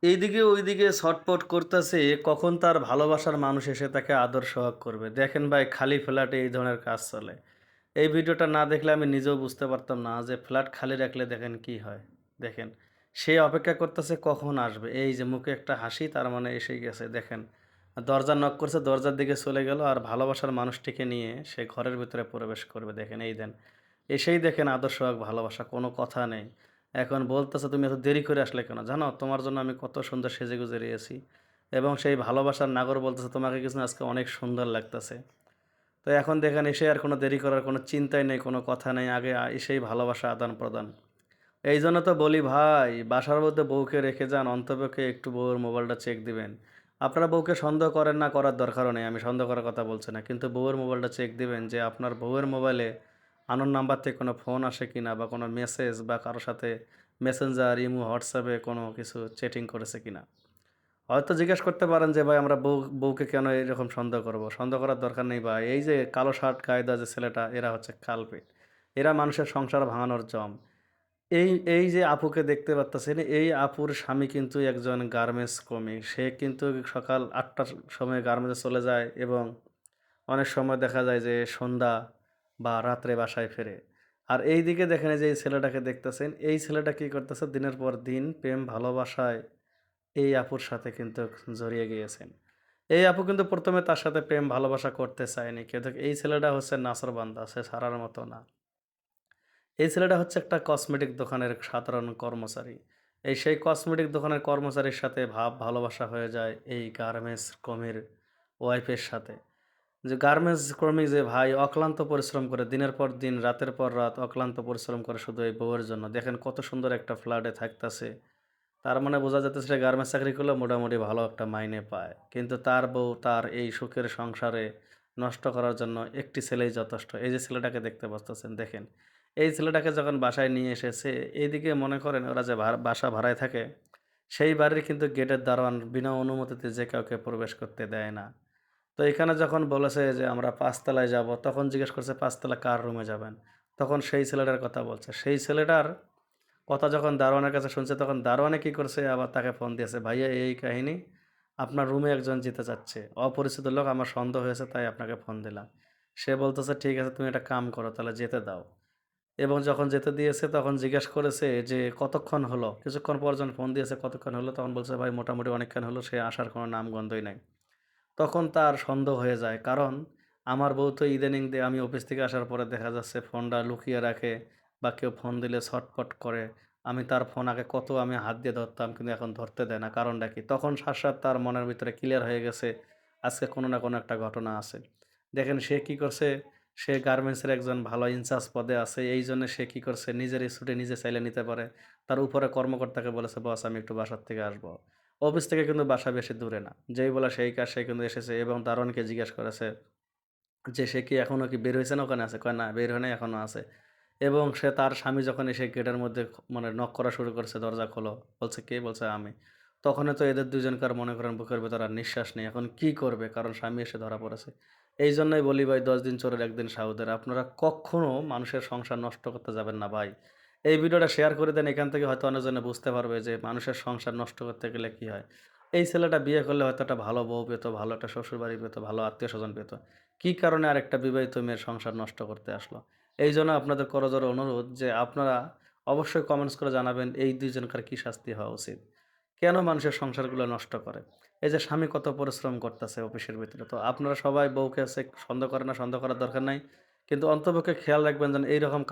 এইদিকে ওইদিকে ছটপট করতেছে, কখন তার ভালোবাসার মানুষ এসে তাকে আদর সোহাগ করবে। দেখেন ভাই, খালি ফ্ল্যাটে এই ধরনের কাজ চলে। এই ভিডিওটা না দেখলে আমি নিজেও বুঝতে পারতাম না যে ফ্ল্যাট খালি রাখলে দেখেন কি হয়। দেখেন, সে অপেক্ষা করতেছে কখন আসবে। এই যে মুখে একটা হাসি, তার মানে এসেই গেছে। দেখেন, দরজা নক করছে, দরজার দিকে চলে গেল আর ভালোবাসার মানুষটিকে নিয়ে সে ঘরের ভিতরে প্রবেশ করবে। দেখেন, এই দেন। এসেই দেখেন আদর সোহাগ ভালোবাসা, কোনো কথা নেই। এখন বলতেছে, "তুমি এত দেরি করে আসলে কেন? জানো তোমার জন্য আমি কত সুন্দর সেজেগুজে রয়েছি।" এবং সেই ভালোবাসার নাগর বলতেছে, "তোমাকে কিন্তু আজকে অনেক সুন্দর লাগতেছে।" তো এখন দেখেন, এসে আর কোনো দেরি করার কোনো চিন্তাই নেই, কোনো কথা নেই। আগে এসেই ভালোবাসা আদান-প্রদান। এইজন্য তো বলি ভাই, বাসার মধ্যে বউকে রেখে যান, অন্তপক্ষে একটু বউয়ের মোবাইলটা চেক দিবেন। আপনারা বউকে সন্দেহ করেন না, করার দরকারও নেই। আমি সন্দেহ করার কথা বলছি না। কিন্তু বউয়ের মোবাইলটা চেক দিবেন যে আপনার বউয়ের মোবাইলে আননোন নাম্বার থেকে কোনো ফোন আসে কিনা, বা কোনো মেসেজ, বা কারো সাথে মেসেঞ্জার, ইমো, হোয়াটসঅ্যাপে কোনো কিছু চ্যাটিং করেছে কিনা। হয়তো জিজ্ঞেস করতে পারেন যে, "ভাই, আমরা বউকে কেন এরকম সন্দেহ করব?" সন্দেহ করার দরকার নেই ভাই। এই যে কালো শার্ট গায়ে দেওয়া যে ছেলেটা, এরা হচ্ছে কালপ্রিট। এরা মানুষের সংসার ভাঙানোর জম। এই যে আপুকে দেখতে পারতেছেন, এই আপুর স্বামী কিন্তু একজন গার্মেন্টস শ্রমিক। সে কিন্তু সকাল ৮টার সময় গার্মেন্টসে চলে যায় এবং অনেক সময় দেখা যায় যে সন্ধ্যা বা রাত্রে বাসায় ফেরে। আর এইদিকে দেখেন, এই যে এই ছেলেটাকে দেখতেছেন, এই ছেলেটা কি করতেছে, দিনের পর দিন প্রেম ভালোবাসায় এই আপুর সাথে কিন্তু জড়িয়ে গিয়েছেন। এই আপু কিন্তু ১ম এ তার সাথে প্রেম ভালোবাসা করতে চায়নি। কিন্তু এই ছেলেটা হচ্ছে নাছোড়বান্দা, সে ছাড়ার মতো না। এই ছেলেটা হচ্ছে একটা কসমেটিক দোকানের সাধারণ কর্মচারী। সেই কসমেটিক দোকানের কর্মচারীর সাথে ভাব ভালোবাসা হয়ে যায় এই গার্মেন্টস কর্মীর ওয়াইফের সাথে। যে গার্মেন্টস কর্মী যে ভাই অক্লান্ত পরিশ্রম করে, দিনের পর দিন, রাতের পর রাত অক্লান্ত পরিশ্রম করে শুধু এই বউয়ের জন্য। দেখেন কত সুন্দর একটা ফ্ল্যাটে থাকতেছে। তার মানে বোঝা যাচ্ছে সে গার্মেন্টস চাকরি করলে মোটামুটি ভালো একটা মাইনে পায়। কিন্তু তার বউ তার এই সুখের সংসারে নষ্ট করার জন্য একটি ছেলেই যথেষ্ট। এই যে ছেলেটাকে দেখতে পাচ্তেছেন, দেখেন। এই ছেলেটাকে যখন বাসায় নিয়ে এসেছে, এইদিকে মনে করেন ওরা যে বাসা ভাড়ায় থাকে, সেই বাড়ির কিন্তু গেটের দারোয়ান বিনা অনুমতিতে যে কাউকে প্রবেশ করতে দেয় না। তো এখানে যখন বলেছে যে আমরা ৫ তলায় যাবো, তখন জিজ্ঞেস করছে ৫ তলা কার রুমে যাবেন? তখন সেই ছেলেটার কথা বলছে। সেই ছেলেটার কথা যখন দারোয়ানের কাছে শুনছে, তখন দারোয়ানে কি করছে, আবার তাকে ফোন দিয়েছে, "ভাইয়া এই কাহিনী, আপনার রুমে একজন যেতে চাচ্ছে। অপরিচিত লোক, আমার সন্দেহ হয়েছে তাই আপনাকে ফোন দিলাম।" সে বলতেছে, "ঠিক আছে, তুমি একটা কাম করো, তাহলে যেতে দাও।" এবং যখন যেতে দিয়েছে তখন জিজ্ঞেস করেছে যে, "কতক্ষণ হলো?" কিছুক্ষণ পর যখন ফোন দিয়েছে, "কতক্ষণ হলো?" তখন বলছে, "ভাই, মোটামুটি অনেকক্ষণ হলো, সে আসার কোনো নামগন্ধই নাই।" তখন তার সন্দেহ হয়ে যায়। কারণ আমার বউ তো ইদানিং আমি অফিস থেকে আসার পরে দেখা যাচ্ছে ফোনটা লুকিয়ে রাখে, বা কেউ ফোন দিলে ছটপট করে। আমি তার ফোন আগে কত আমি হাত দিয়ে ধরতাম, কিন্তু এখন ধরতে দেয় না। কারণটা কি? তখন সাথে তার মনের ভিতরে ক্লিয়ার হয়ে গেছে আজকে কোনো না কোনো একটা ঘটনা আছে। দেখেন সে কি করছে, সে গার্মেন্টসের একজন ভালো ইনচার্জ পদে আছে। এইজন্য সে কি করছে, নিজের ছুটি নিজে চাইলে নিতে পারে। তার উপরে কর্মকর্তাকে বলেছে, "বস, আমি একটু বাসার থেকে আসবো।" অফিস থেকে কিন্তু বাসা বেশি দূরে না। যেই বলা সেই কাজ, সে কিন্তু এসেছে এবং দারোয়ানকে জিজ্ঞেস করেছে যে, "সে কি এখনো কি বের হইছে না ওখানে আছে?" কয়, "না, বের হয় নাই, এখনো আছে।" এবং সে তার স্বামী যখন এসে গেটের মধ্যে মানে নক করা শুরু করছে, "দরজা খোলো।" বলছে, "কে?" বলছে, "আমি।" তখনই তো এদের ২ জনকার মনে করেন বুকের ভেতর আর নিঃশ্বাস নেই। এখন কি করবে? কারণ স্বামী এসে ধরা পড়েছে। এইজন্যই বলি ভাই, ১০ দিন চোরের ১ দিন সাউদের। আপনারা কক্ষনো মানুষের সংসার নষ্ট করতে যাবেন না ভাই। এই ভিডিওটা শেয়ার করে দেন। এখান থেকে হয়তো অন্যজনে বুঝতে পারবে যে মানুষের সংসার নষ্ট করতে গেলে কি হয়। এই ছেলেটা বিয়ে করলে হয়তো একটা ভালো বউ পেত, ভালো একটা শ্বশুরবাড়ি পেত, ভালো আত্মীয়স্বজন পেত। কি কারণে আরেকটা বিবাহিত মেয়ের সংসার নষ্ট করতে আসলো? এইজন্য আপনাদের করজোড়ে অনুরোধ যে আপনারা অবশ্যই কমেন্টস করে জানাবেন এই ২ জনকার কি শাস্তি হওয়া উচিত? কেন মানুষের সংসারগুলো নষ্ট করে? এই যে স্বামী কত পরিশ্রম করতেছে অফিসের ভিতরে। তো আপনারা সবাই বউকে সন্দেহ করেন না, সন্দেহ করার দরকার নাই। কিন্তু অন্তপক্ষে খেয়াল রাখবেন যেন এইরকম